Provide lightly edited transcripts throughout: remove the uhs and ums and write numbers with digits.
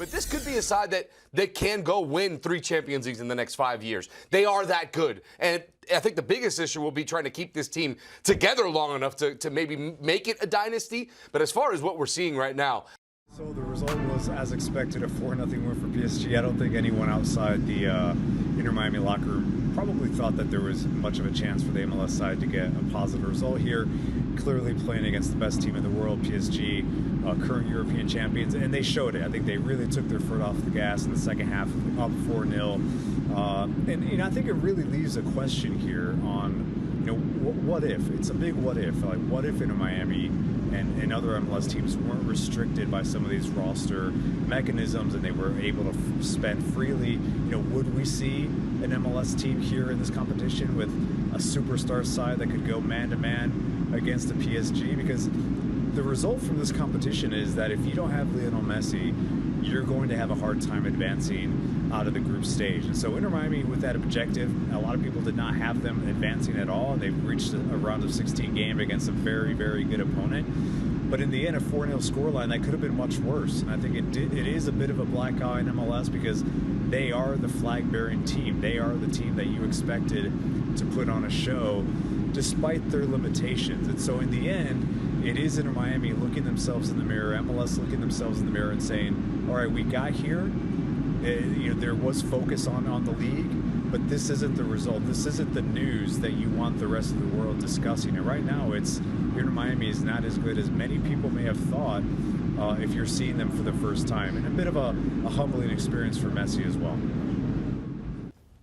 But this could be a side that can go win 3 Champions Leagues in the next 5 years. They are that good. And I think the biggest issue will be trying to keep this team together long enough to maybe make it a dynasty. But as far as what we're seeing right now, so the result was, as expected, a 4-0 win for PSG. I don't think anyone outside the Inter Miami locker room probably thought that there was much of a chance for the MLS side to get a positive result here. Clearly playing against the best team in the world, PSG, current European champions, and they showed it. I think they really took their foot off the gas in the second half, up 4-0. And I think it really leaves a question here on, what if? It's a big what if. Like, what if Inter Miami and other MLS teams weren't restricted by some of these roster mechanisms and they were able to spend freely? Would we see an MLS team here in this competition with a superstar side that could go man-to-man against the PSG? Because the result from this competition is that if you don't have Lionel Messi, you're going to have a hard time advancing out of the group stage. And so Inter Miami, with that objective, a lot of people did not have them advancing at all. They've reached a round of 16 game against a very, very good opponent. But in the end, a 4-0 scoreline, that could have been much worse. And I think it is a bit of a black eye in MLS because they are the flag-bearing team. They are the team that you expected to put on a show despite their limitations. And so in the end, it is Inter Miami looking themselves in the mirror, MLS looking themselves in the mirror and saying, all right, we got here. There was focus on the league, but this isn't the result. This isn't the news that you want the rest of the world discussing. And right now, Inter Miami is not as good as many people may have thought if you're seeing them for the first time. And a bit of a humbling experience for Messi as well.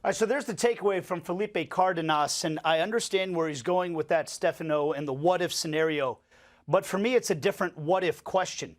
All right, so there's the takeaway from Felipe Cardenás, and I understand where he's going with that, Stefano, and the what-if scenario. But for me, it's a different what-if question,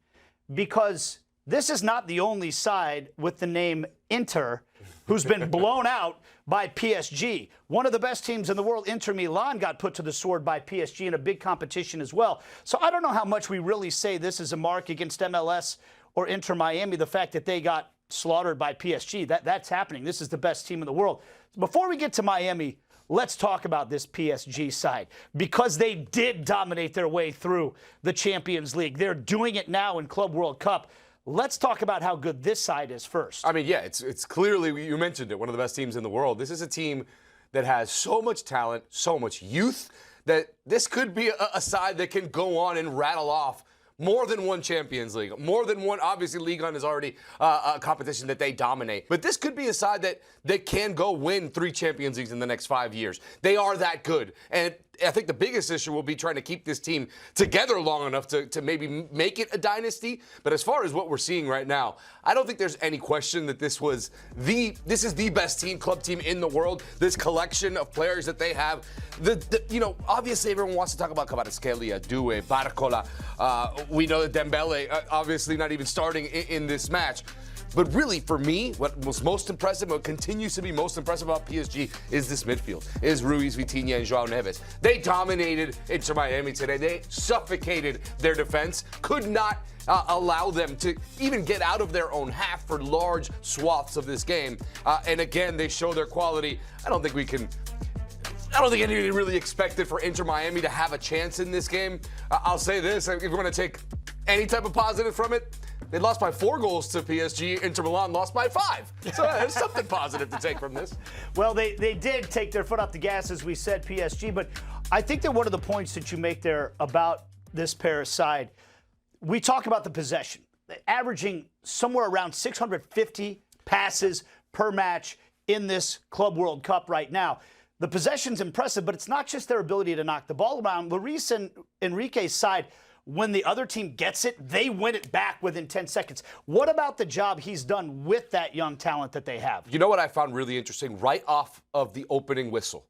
because this is not the only side with the name Inter who's been blown out by PSG. One of the best teams in the world, Inter Milan, got put to the sword by PSG in a big competition as well. So I don't know how much we really say this is a mark against MLS or Inter Miami, the fact that they got slaughtered by PSG. That's happening. This is the best team in the world. Before we get to Miami, let's talk about this PSG side, because they did dominate their way through the Champions League. They're doing it now in Club World Cup. Let's talk about how good this side is first. I mean, yeah, it's clearly, you mentioned it, one of the best teams in the world. This is a team that has so much talent, so much youth, that this could be a side that can go on and rattle off more than one Champions League, more than one. Obviously, Ligue 1 is already a competition that they dominate. But this could be a side that can go win 3 Champions Leagues in the next 5 years. They are that good. And I think the biggest issue will be trying to keep this team together long enough to maybe make it a dynasty. But as far as what we're seeing right now, I don't think there's any question that this is the best club team in the world. This collection of players that they have, obviously everyone wants to talk about Kvaratskhelia, Doué, Barcola. We know that Dembele, obviously not even starting in this match. But really, for me, what was most impressive, what continues to be most impressive about PSG is this midfield, is Ruiz, Vitinha, and João Neves. They dominated Inter Miami today. They suffocated their defense, could not allow them to even get out of their own half for large swaths of this game. And again, they show their quality. I don't think anybody really expected for Inter Miami to have a chance in this game. I'll say this, if we're going to take any type of positive from it, they lost by 4 goals to PSG. Inter Milan lost by 5. So there's something positive to take from this. Well, they did take their foot off the gas, as we said, PSG. But I think that one of the points that you make there about this Paris side, we talk about the possession, averaging somewhere around 650 passes per match in this Club World Cup right now. The possession's impressive, but it's not just their ability to knock the ball around. Luis and Enrique's side, when the other team gets it, they win it back within 10 seconds. What about the job he's done with that young talent that they have? You know what I found really interesting? Right off of the opening whistle,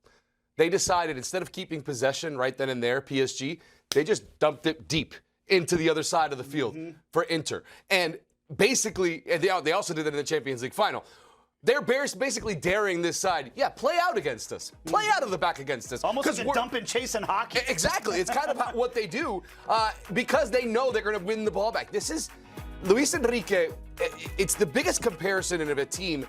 they decided instead of keeping possession right then and there, PSG, they just dumped it deep into the other side of the field for Inter. And basically, they also did that in the Champions League final. They're basically daring this side, play out against us. Play out of the back against us. Almost like a dump and chase in hockey. Exactly. It's kind of what they do because they know they're going to win the ball back. This is Luis Enrique. It's the biggest comparison of a team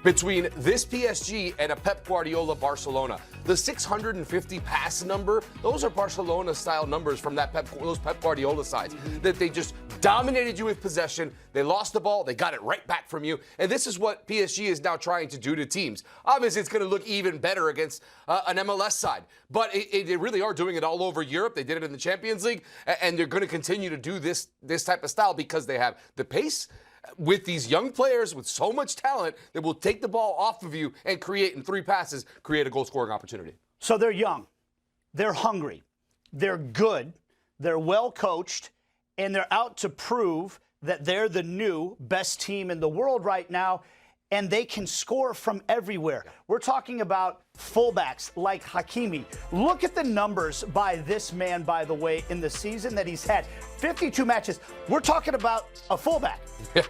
between this PSG and a Pep Guardiola Barcelona. The 650 pass number, those are Barcelona-style numbers from those Pep Guardiola sides that they just dominated you with possession. They lost the ball. They got it right back from you. And this is what PSG is now trying to do to teams. Obviously, it's going to look even better against an MLS side. But they really are doing it all over Europe. They did it in the Champions League. And they're going to continue to do this type of style because they have the pace with these young players with so much talent that will take the ball off of you and create, in 3 passes, create a goal-scoring opportunity. So they're young. They're hungry. They're good. They're well coached. And they're out to prove that they're the new best team in the world right now, and they can score from everywhere. We're talking about fullbacks like Hakimi. Look at the numbers by this man, by the way, in the season that he's had. 52 matches. We're talking about a fullback.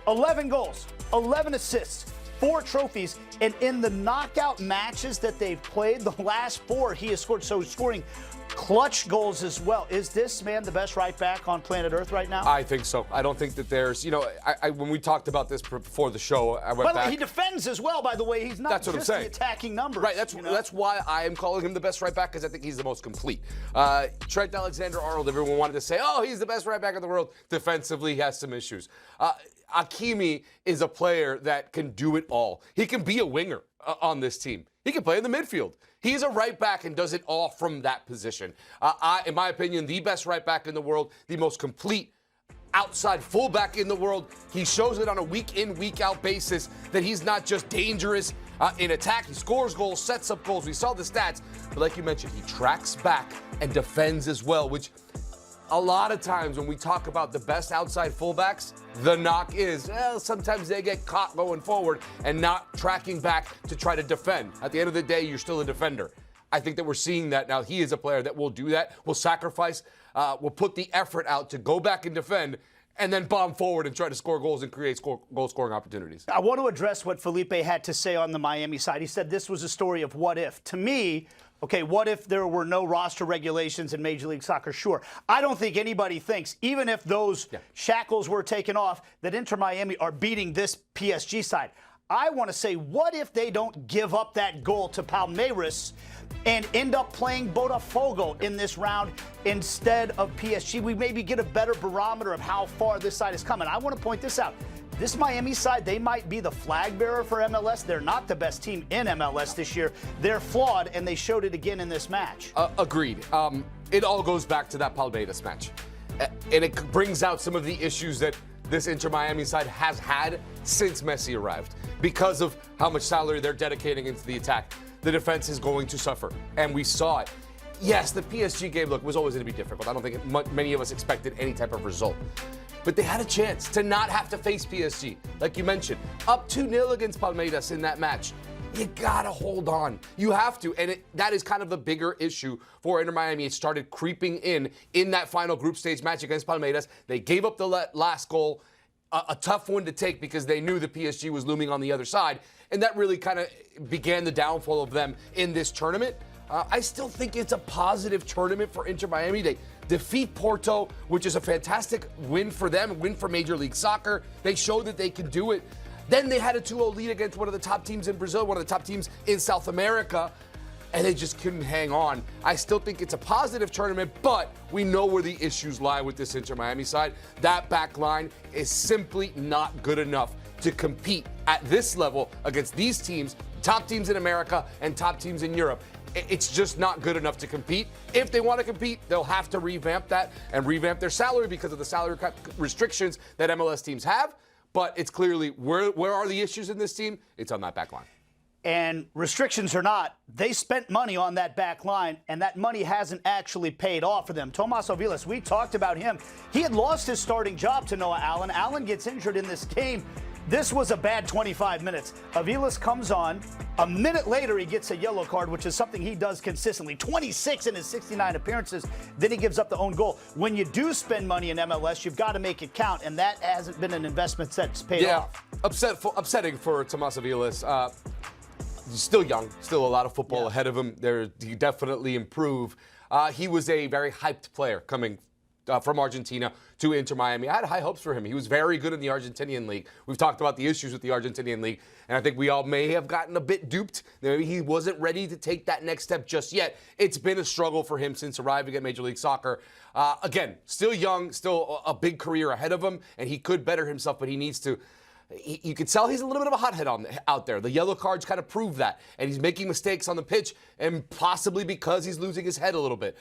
11 goals, 11 assists, 4 trophies, and in the knockout matches that they've played, the last 4 he has scored. So he's scoring clutch goals as well. Is this man the best right back on planet Earth right now? I think so. I don't think that there's, when we talked about this before the show, I went back. He defends as well, by the way. He's not just the attacking numbers. Right, that's why I am calling him the best right back, because I think he's the most complete. Trent Alexander-Arnold, everyone wanted to say, oh, he's the best right back in the world. Defensively, he has some issues. Hakimi is a player that can do it all. He can be a winger on this team. He can play in the midfield. He's a right back and does it all from that position. In my opinion, the best right back in the world, the most complete outside fullback in the world. He shows it on a week-in, week-out basis that he's not just dangerous in attack. He scores goals, sets up goals. We saw the stats. But like you mentioned, he tracks back and defends as well, which a lot of times when we talk about the best outside fullbacks, the knock is, well, sometimes they get caught going forward and not tracking back to try to defend. At the end of the day, you're still a defender. I think that we're seeing that now. He is a player that will do that, will sacrifice, will put the effort out to go back and defend, and then bomb forward and try to score goals and create goal-scoring opportunities. I want to address what Felipe had to say on the Miami side. He said this was a story of what if. To me, okay, what if there were no roster regulations in Major League Soccer? Sure. I don't think anybody thinks, even if those shackles were taken off, that Inter Miami are beating this PSG side. I want to say, what if they don't give up that goal to Palmeiras and end up playing Botafogo in this round instead of PSG? We maybe get a better barometer of how far this side is coming. I want to point this out. This Miami side, they might be the flag bearer for MLS. They're not the best team in MLS this year. They're flawed, and they showed it again in this match. Agreed. It all goes back to that Palmeiras match. And it brings out some of the issues that this Inter Miami side has had since Messi arrived. Because of how much salary they're dedicating into the attack, the defense is going to suffer. And we saw it. Yes, the PSG game, look, was always going to be difficult. I don't think many of us expected any type of result. But they had a chance to not have to face PSG. Like you mentioned, up 2-0 against Palmeiras in that match. You got to hold on. You have to. And that is kind of the bigger issue for Inter Miami. It started creeping in that final group stage match against Palmeiras. They gave up the last goal, a tough one to take because they knew the PSG was looming on the other side. And that really kind of began the downfall of them in this tournament. I still think it's a positive tournament for Inter Miami. They defeat Porto, which is a fantastic win for them, a win for Major League Soccer. They showed that they can do it. Then they had a 2-0 lead against one of the top teams in Brazil, one of the top teams in South America, and they just couldn't hang on. I still think it's a positive tournament, but we know where the issues lie with this Inter Miami side. That back line is simply not good enough to compete at this level against these teams, top teams in America and top teams in Europe. It's just not good enough to compete. If they want to compete, they'll have to revamp that and revamp their salary because of the salary cap restrictions that MLS teams have. But it's clearly, where are the issues in this team? It's on that back line. And restrictions or not, they spent money on that back line, and that money hasn't actually paid off for them. Tomas Aviles, we talked about him. He had lost his starting job to Noah Allen. Allen gets injured in this game. This was a bad 25 minutes. Aviles comes on. A minute later, he gets a yellow card, which is something he does consistently. 26 in his 69 appearances. Then he gives up the own goal. When you do spend money in MLS, you've got to make it count, and that hasn't been an investment that's paid off. Upsetting for Tomas Aviles. He's still young, still a lot of football ahead of him. He definitely improve. He was a very hyped player coming from Argentina to Inter Miami. I had high hopes for him. He was very good in the Argentinian league. We've talked about the issues with the Argentinian league, and I think we all may have gotten a bit duped. Maybe he wasn't ready to take that next step just yet. It's been a struggle for him since arriving at Major League Soccer. Again, still young, still a big career ahead of him, and he could better himself, but he needs to. You could tell he's a little bit of a hothead out there. The yellow cards kind of prove that. And he's making mistakes on the pitch, and possibly because he's losing his head a little bit.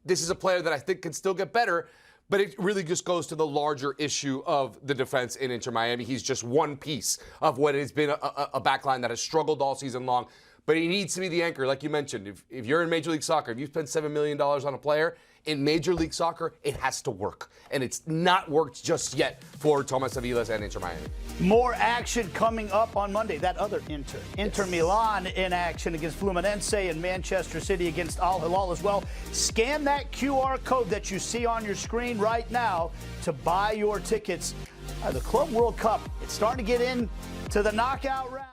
This is a player that I think can still get better, but it really just goes to the larger issue of the defense in Inter Miami. He's just one piece of what has been a backline that has struggled all season long. But he needs to be the anchor, like you mentioned. If you're in Major League Soccer, if you spend $7 million on a player, in Major League Soccer, it has to work. And it's not worked just yet for Thomas Aviles and Inter Miami. More action coming up on Monday. That other Inter. Inter Milan in action against Fluminense, and Manchester City against Al Hilal as well. Scan that QR code that you see on your screen right now to buy your tickets. The Club World Cup, it's starting to get into the knockout round.